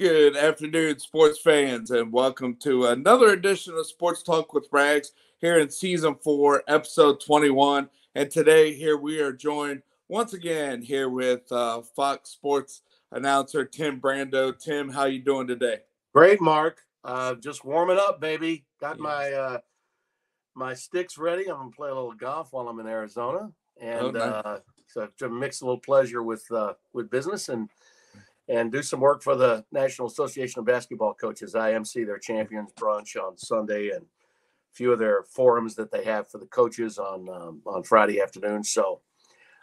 Good afternoon, sports fans, and welcome to another edition of Sports Talk with Rags here in Season 4, Episode 21. And today, here we are joined once again here with Fox Sports announcer Tim Brando. Tim, how you doing today? Great, Mark. Just warming up, baby. Got my sticks ready. I'm gonna play a little golf while I'm in Arizona, and nice. So to mix a little pleasure with business and do some work for the National Association of Basketball Coaches, IMC, their champions brunch on Sunday, and a few of their forums that they have for the coaches on Friday afternoon. So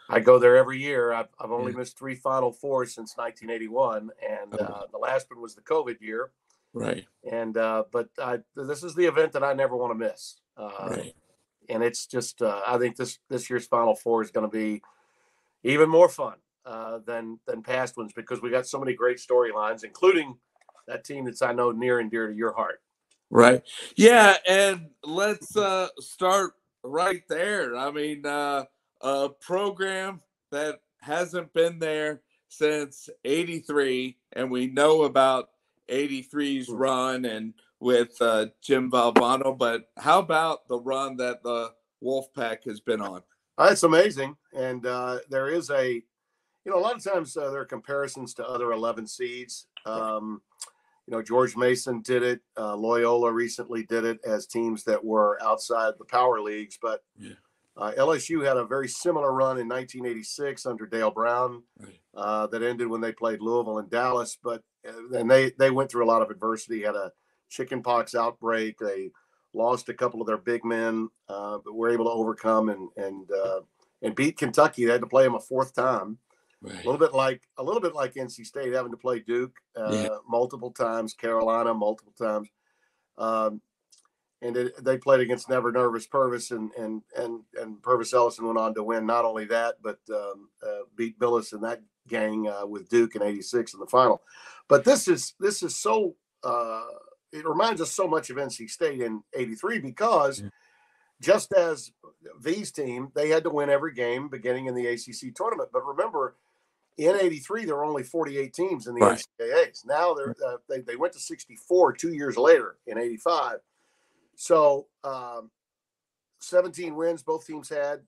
I go there every year. I've only missed 3 Final Fours since 1981, and the last one was the COVID year. Right. And but this is the event that I never want to miss. Right. And it's just I think this year's Final Four is going to be even more fun than past ones, because we got so many great storylines, including that team that's I know near and dear to your heart. Right. Yeah, and let's start right there. I mean, a program that hasn't been there since '83, and we know about '83's run and with Jim Valvano, but how about the run that the Wolfpack has been on? It's amazing, and there is a lot of times there are comparisons to other 11 seeds. George Mason did it. Loyola recently did it as teams that were outside the power leagues. But LSU had a very similar run in 1986 under Dale Brown that ended when they played Louisville and Dallas. But then they went through a lot of adversity, had a chickenpox outbreak. They lost a couple of their big men, but were able to overcome and beat Kentucky. They had to play them a fourth time. Right. A little bit like NC State having to play Duke multiple times, Carolina multiple times, and they played against Never Nervous Purvis, and Purvis Ellison went on to win not only that but beat Billis and that gang with Duke in '86 in the final. But this is so it reminds us so much of NC State in '83, because just as V's team, they had to win every game beginning in the ACC tournament. But remember, in '83, there were only 48 teams in the NCAAs. Now they went to 64 2 years later in '85. So 17 wins both teams had.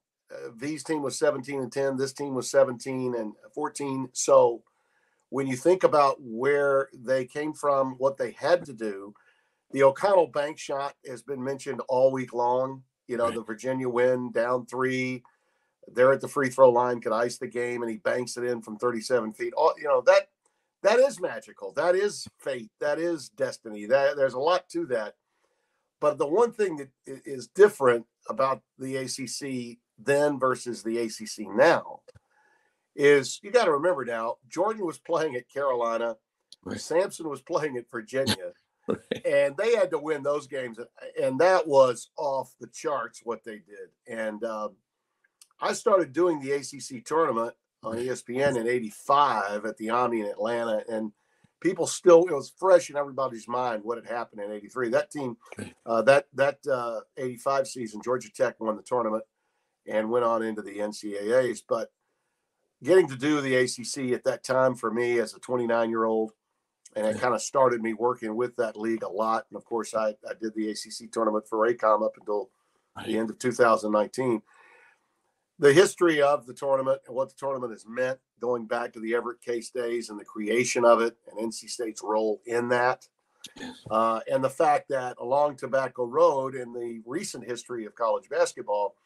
V's team was 17-10. This team was 17-14. So when you think about where they came from, what they had to do, the O'Connell bank shot has been mentioned all week long. The Virginia win down 3. They're at the free throw line, could ice the game, and he banks it in from 37 feet. That is magical. That is fate. That is destiny. There's a lot to that. But the one thing that is different about the ACC then versus the ACC now is, you got to remember now, Jordan was playing at Carolina, Sampson was playing at Virginia, and they had to win those games, and that was off the charts what they did. And I started doing the ACC tournament on ESPN in '85 at the Omni in Atlanta, and people still, it was fresh in everybody's mind what had happened in '83. That team, that '85 season, Georgia Tech won the tournament and went on into the NCAAs. But getting to do the ACC at that time for me as a 29-year-old, and it kind of started me working with that league a lot. And of course, I did the ACC tournament for ACOM up until the end of 2019. The history of the tournament and what the tournament has meant, going back to the Everett Case days and the creation of it, and NC State's role in that, and the fact that along Tobacco Road in the recent history of college basketball,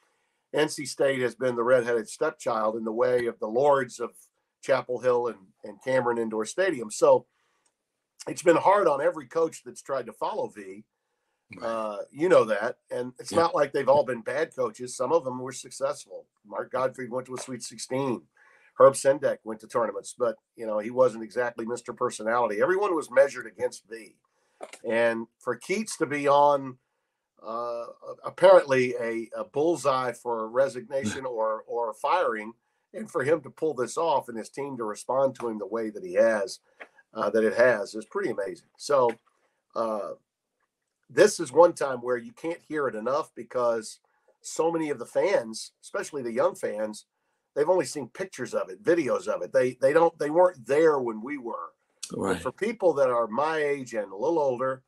NC State has been the redheaded stepchild in the way of the lords of Chapel Hill and Cameron Indoor Stadium. So it's been hard on every coach that's tried to follow V. That. And it's not like they've all been bad coaches. Some of them were successful. Mark Gottfried went to a Sweet 16. Herb Sendek went to tournaments, but, he wasn't exactly Mr. Personality. Everyone was measured against V. And for Keats to be on apparently a bullseye for resignation or firing, and for him to pull this off and his team to respond to him the way that he has, is pretty amazing. So this is one time where you can't hear it enough, because so many of the fans, especially the young fans, they've only seen pictures of it, videos of it. They weren't there when we were. But Right. for people that are my age and a little older,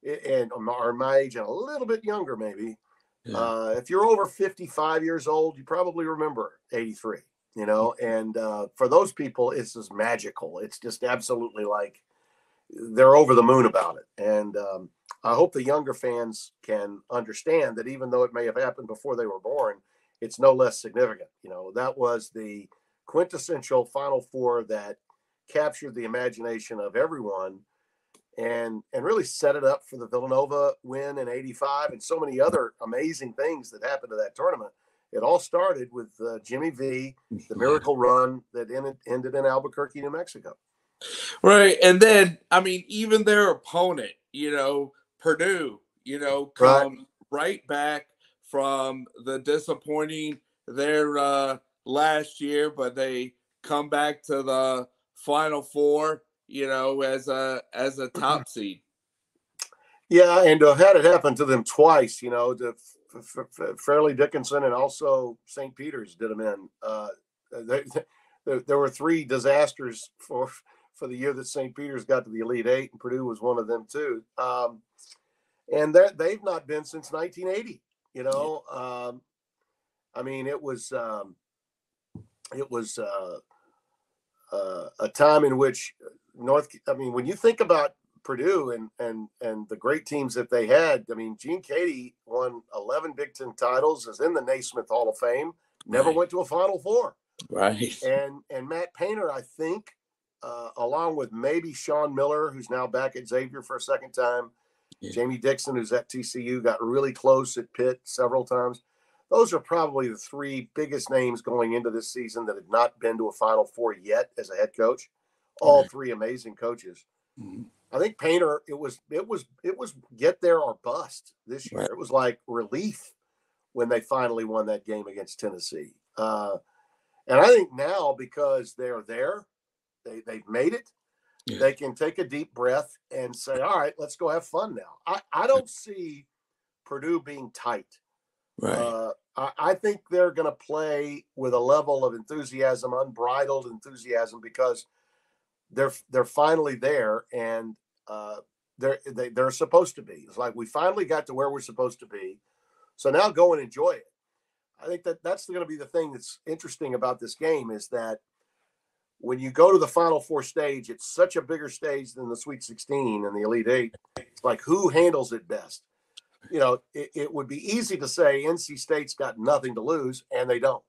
and are my age and a little bit younger, maybe, Yeah. if you're over 55 years old, you probably remember 83, and for those people, it's just magical. It's just absolutely like they're over the moon about it. And I hope the younger fans can understand that even though it may have happened before they were born, it's no less significant. That was the quintessential Final Four that captured the imagination of everyone and really set it up for the Villanova win in '85 and so many other amazing things that happened to that tournament. It all started with Jimmy V, the miracle run that ended in Albuquerque, New Mexico. Right. And then, I mean, even their opponent, Purdue, Right. come right back from the disappointing their last year, but they come back to the Final Four, as a top seed. Yeah, and to have had it happen to them twice, to Fairleigh Dickinson and also St. Peter's did them in. There were three disasters for the year that St. Peter's got to the Elite Eight, and Purdue was one of them too. And that they've not been since 1980. I mean, it was a time in which when you think about Purdue and the great teams that they had, I mean, Gene Cady won 11 Big Ten titles, is in the Naismith Hall of Fame, never went to a Final Four. Right. And Matt Painter, I think, along with maybe Sean Miller, who's now back at Xavier for a second time, Jamie Dixon, who's at TCU, got really close at Pitt several times. Those are probably the three biggest names going into this season that had not been to a Final Four yet as a head coach. All three amazing coaches. Mm-hmm. I think Painter, it was get there or bust this year. Right. It was like relief when they finally won that game against Tennessee. And I think now, because they're there, they've made it. Yeah. They can take a deep breath and say, all right, let's go have fun now. I don't see Purdue being tight. Right. I think they're going to play with a level of enthusiasm, unbridled enthusiasm, because they're finally there, and they're supposed to be. It's like we finally got to where we're supposed to be. So now go and enjoy it. I think that's going to be the thing that's interesting about this game, is that when you go to the Final Four stage, it's such a bigger stage than the Sweet 16 and the Elite Eight. It's like, who handles it best? It would be easy to say NC State's got nothing to lose, and they don't.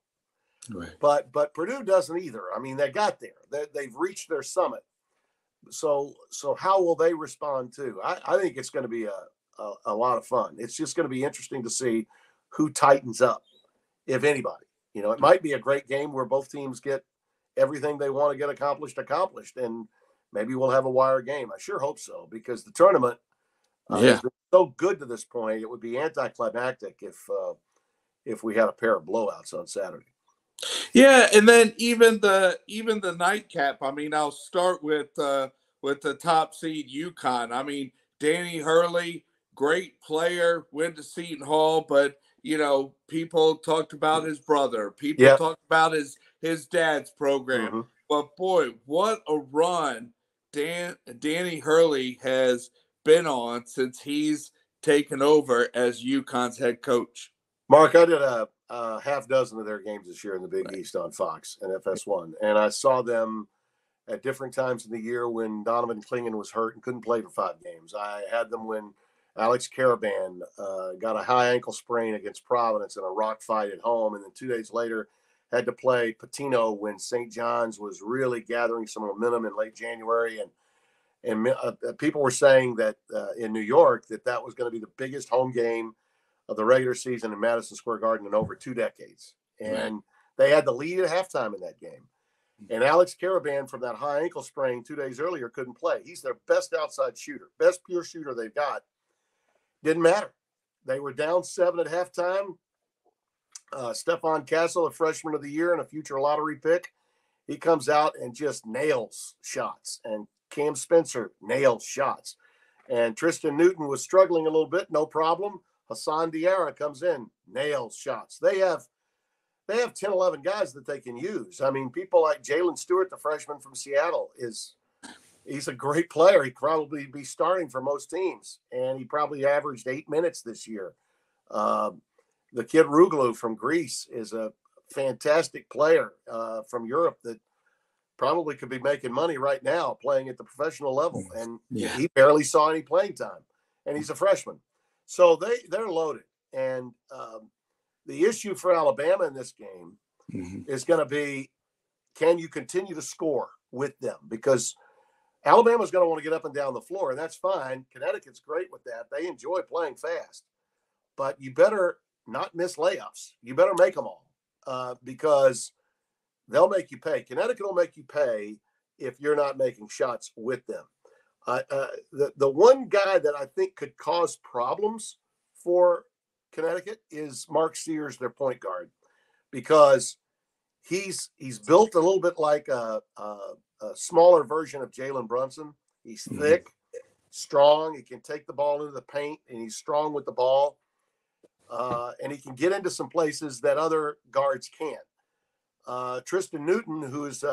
Right. But Purdue doesn't either. I mean, they got there. They've reached their summit. So how will they respond too? I think it's going to be a lot of fun. It's just going to be interesting to see who tightens up, if anybody. It might be a great game where both teams get everything they want to get accomplished, and maybe we'll have a wire game. I sure hope so, because the tournament has been so good to this point. It would be anticlimactic if we had a pair of blowouts on Saturday. Yeah, and then even the nightcap. I mean, I'll start with the top seed UConn. I mean, Danny Hurley, great player, went to Seton Hall, but people talked about his brother. People talked about his dad's program. Mm-hmm. But boy, what a run Danny Hurley has been on since he's taken over as UConn's head coach. Mark, I did a half dozen of their games this year in the Big East on Fox and FS1, and I saw them at different times in the year when Donovan Clingan was hurt and couldn't play for 5 games. I had them when Alex Caravan got a high ankle sprain against Providence in a rock fight at home, and then 2 days later had to play Patino when St. John's was really gathering some momentum in late January, and people were saying that in New York that was going to be the biggest home game of the regular season in Madison Square Garden in over 2 decades. And they had the lead at halftime in that game. And Alex Caravan, from that high ankle sprain 2 days earlier, couldn't play. He's their best outside shooter, best pure shooter they've got. Didn't matter. They were down 7 at halftime. Stephon Castle, a freshman of the year and a future lottery pick, he comes out and just nails shots. And Cam Spencer nails shots. And Tristan Newton was struggling a little bit, no problem. Hassan Diarra comes in, nails shots. They have 10, 11 guys that they can use. I mean, people like Jalen Stewart, the freshman from Seattle, is He's a great player. He'd probably be starting for most teams, and he probably averaged 8 minutes this year. The kid Ruglu from Greece is a fantastic player from Europe that probably could be making money right now playing at the professional level, and he barely saw any playing time, and he's a freshman. So they're loaded, and the issue for Alabama in this game is going to be, can you continue to score with them? Because Alabama's going to want to get up and down the floor, and that's fine. Connecticut's great with that. They enjoy playing fast. But you better not miss layups. You better make them all because they'll make you pay. Connecticut will make you pay if you're not making shots with them. The one guy that I think could cause problems for Connecticut is Mark Sears, their point guard, because he's built a little bit like a smaller version of Jalen Brunson. He's thick, strong. He can take the ball into the paint, and he's strong with the ball. And he can get into some places that other guards can't. Tristan Newton, who is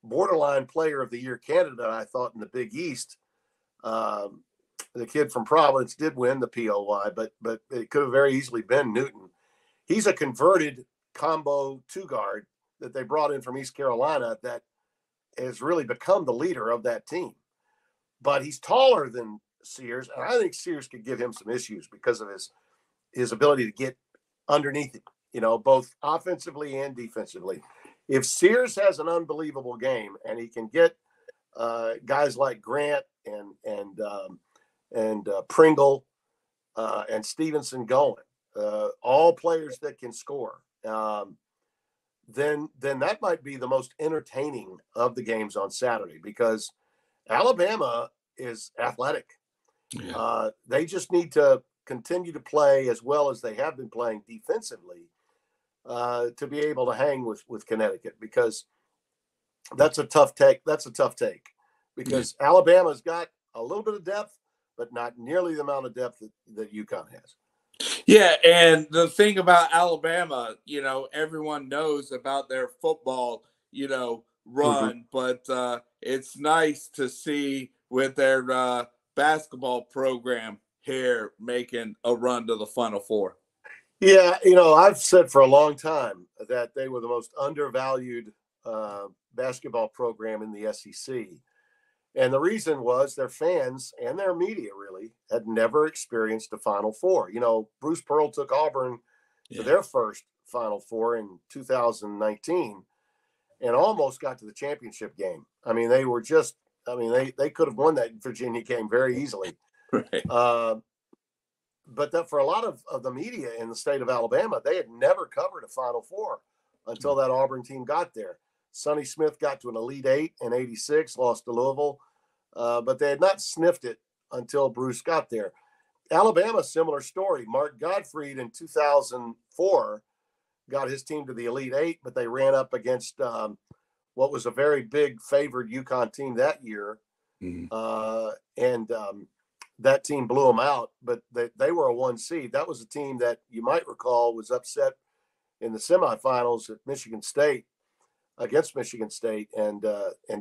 borderline player of the year candidate, I thought, in the Big East. The kid from Providence did win the POY, but it could have very easily been Newton. He's a converted combo two guard that they brought in from East Carolina that has really become the leader of that team. But he's taller than Sears, and I think Sears could give him some issues because of his ability to get underneath it, both offensively and defensively. If Sears has an unbelievable game and he can get guys like Grant and Pringle and Stevenson going, all players that can score, then that might be the most entertaining of the games on Saturday, because Alabama is athletic. Yeah. They just need to continue to play as well as they have been playing defensively to be able to hang with Connecticut, because that's a tough take. Because Alabama's got a little bit of depth, but not nearly the amount of depth that UConn has. Yeah, and the thing about Alabama, everyone knows about their football, run, but it's nice to see with their basketball program here making a run to the Final Four. Yeah, I've said for a long time that they were the most undervalued basketball program in the SEC. And the reason was their fans and their media really had never experienced a Final Four. Bruce Pearl took Auburn to their first Final Four in 2019 and almost got to the championship game. I mean, they could have won that Virginia game very easily. Right. But that for a lot of the media in the state of Alabama, they had never covered a Final Four until that Auburn team got there. Sonny Smith got to an Elite Eight in '86, lost to Louisville, but they had not sniffed it until Bruce got there. Alabama, similar story. Mark Gottfried in 2004 got his team to the Elite Eight, but they ran up against what was a very big favored UConn team that year. And that team blew them out, but they were a 1 seed. That was a team that you might recall was upset in the semifinals at against Michigan State and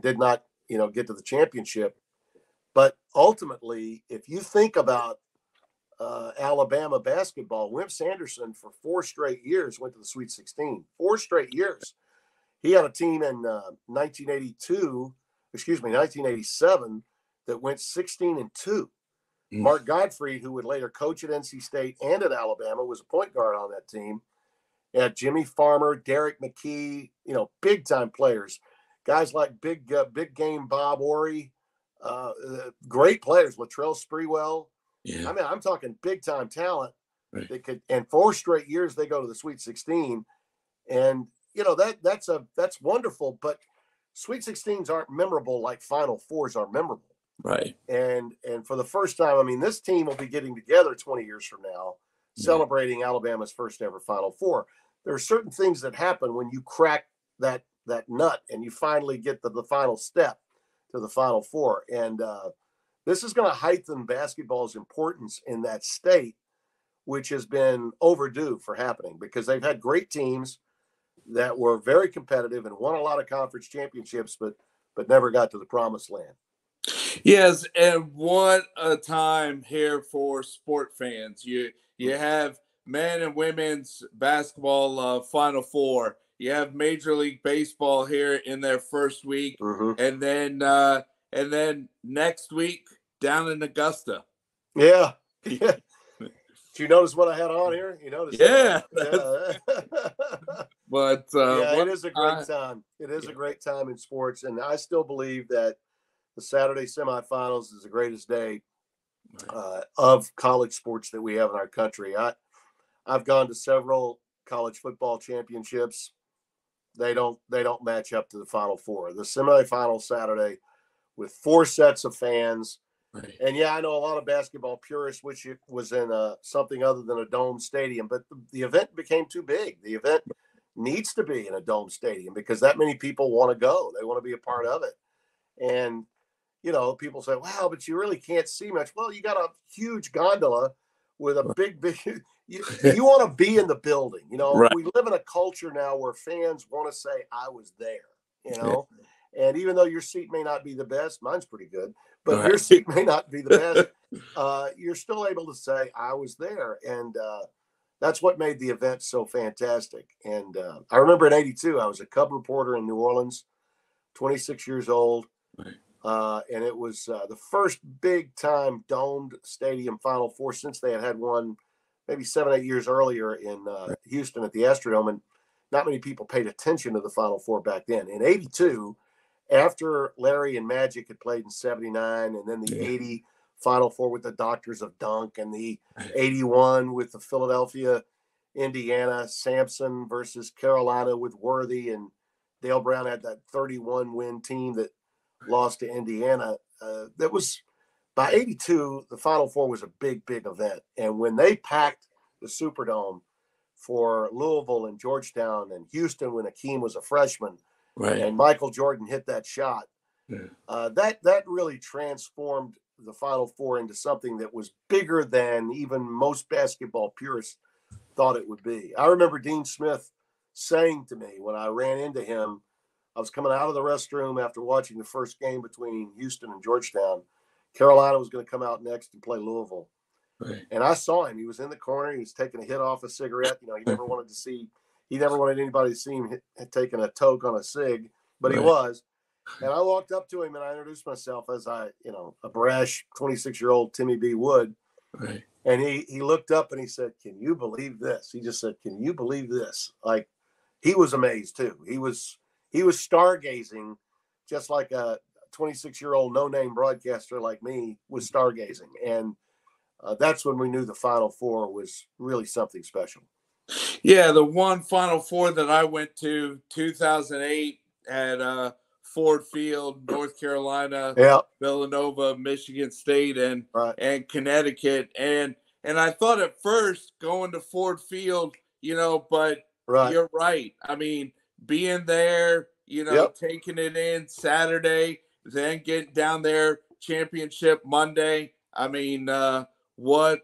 did not, get to the championship. But ultimately, if you think about Alabama basketball, Wimp Sanderson for 4 straight years went to the Sweet 16. 4 straight years. He had a team in 1987 that went 16-2. Mark Gottfried, who would later coach at NC State and at Alabama, was a point guard on that team. Had Jimmy Farmer, Derek McKee, big time players, guys like big game Bob Orry, great players, Latrell Sprewell. Yeah. I mean, I'm talking big time talent. Right. They could, and 4 straight years they go to the Sweet 16, and that's wonderful. But Sweet 16s aren't memorable like Final Fours are memorable. Right. And for the first time, I mean, this team will be getting together 20 years from now, celebrating Alabama's first ever Final Four. There are certain things that happen when you crack that nut and you finally get the final step to the Final Four. And this is going to heighten basketball's importance in that state, which has been overdue for happening, because they've had great teams that were very competitive and won a lot of conference championships, but never got to the promised land. Yes, and what a time here for sport fans. You have men and women's basketball Final Four. You have Major League Baseball here in their first week, Mm-hmm. and then next week down in Augusta. Yeah. Did you notice what I had on here? You noticed Yeah, that? Yeah. but Yeah, it what is a great time. It is a great time in sports, and I still believe that the Saturday semifinals is the greatest day of college sports that we have in our country. I've gone to several college football championships. They don't match up to the Final Four. The semifinal Saturday with 4 sets of fans. Right. And yeah, I know a lot of basketball purists wish it was in something other than a dome stadium, but the event became too big. The event needs to be in a dome stadium because that many people want to go. They want to be a part of it. And, people say, wow, but you really can't see much. Well, you got a huge gondola with a big, you want to be in the building. Right. We live in a culture now where fans want to say, I was there, and even though your seat may not be the best, mine's pretty good, but Right. your seat may not be the best. You're still able to say, I was there. And that's what made the event so fantastic. And I remember in '82, I was a Cub reporter in New Orleans, 26 years old. Right. And it was the first big time domed stadium Final Four since they had one maybe 7-8 years earlier in Houston at the Astrodome. And not many people paid attention to the Final Four back then. In '82, after Larry and Magic had played in '79, and then the '80 Final Four with the Doctors of Dunk, and the '81 with the Philadelphia, Indiana, Sampson versus Carolina with Worthy, and Dale Brown had that 31-win team that lost to Indiana. That was by '82. The Final Four was a big, big event, and when they packed the Superdome for Louisville and Georgetown and Houston when Akeem was a freshman, Right. and Michael Jordan hit that shot, that really transformed the Final Four into something that was bigger than even most basketball purists thought it would be. I remember Dean Smith saying to me when I ran into him, I was coming out of the restroom after watching the first game between Houston and Georgetown. Carolina was going to come out next and play Louisville. Right. And I saw him. He was in the corner. He was taking a hit off a cigarette. He never wanted anybody to see him taking a toke on a cig, but he was. And I walked up to him and I introduced myself as a brash 26-year-old Timmy B. Wood. Right. And he looked up and he said, "Can you believe this?" He just said, "Can you believe this?" Like, he was amazed too. He was stargazing, just like a 26-year-old no-name broadcaster like me was stargazing. And that's when we knew the Final Four was really something special. Yeah, the one Final Four that I went to, 2008 at Ford Field, North Carolina, Villanova, Michigan State, and Connecticut. And I thought at first going to Ford Field, but you're right. I mean, being there, taking it in Saturday, then getting down there championship Monday. I mean, what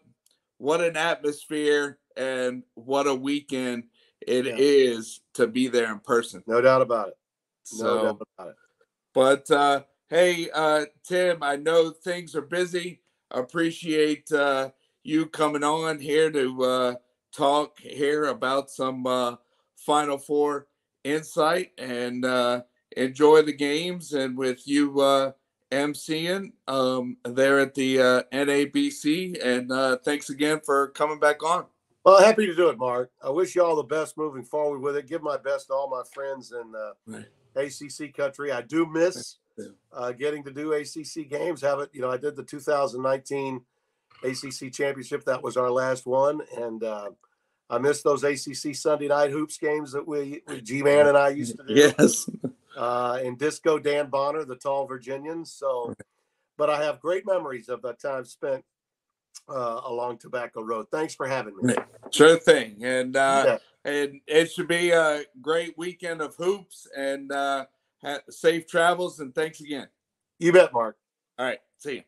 an atmosphere and what a weekend it is to be there in person. No doubt about it. No doubt about it. But hey, Tim, I know things are busy. I appreciate you coming on here to talk here about some Final Four insight and enjoy the games. And with you emceeing there at the NABC. And thanks again for coming back on. Well, happy to do it, Mark. I wish you all the best moving forward with it. Give my best to all my friends in ACC country. I do miss getting to do ACC games. I did the 2019 ACC championship. That was our last one. And I miss those ACC Sunday night hoops games that G-Man and I used to do. Yes. And Disco Dan Bonner, the tall Virginians. So, but I have great memories of that time spent along Tobacco Road. Thanks for having me. Sure thing. And it should be a great weekend of hoops and safe travels. And thanks again. You bet, Mark. All right. See you.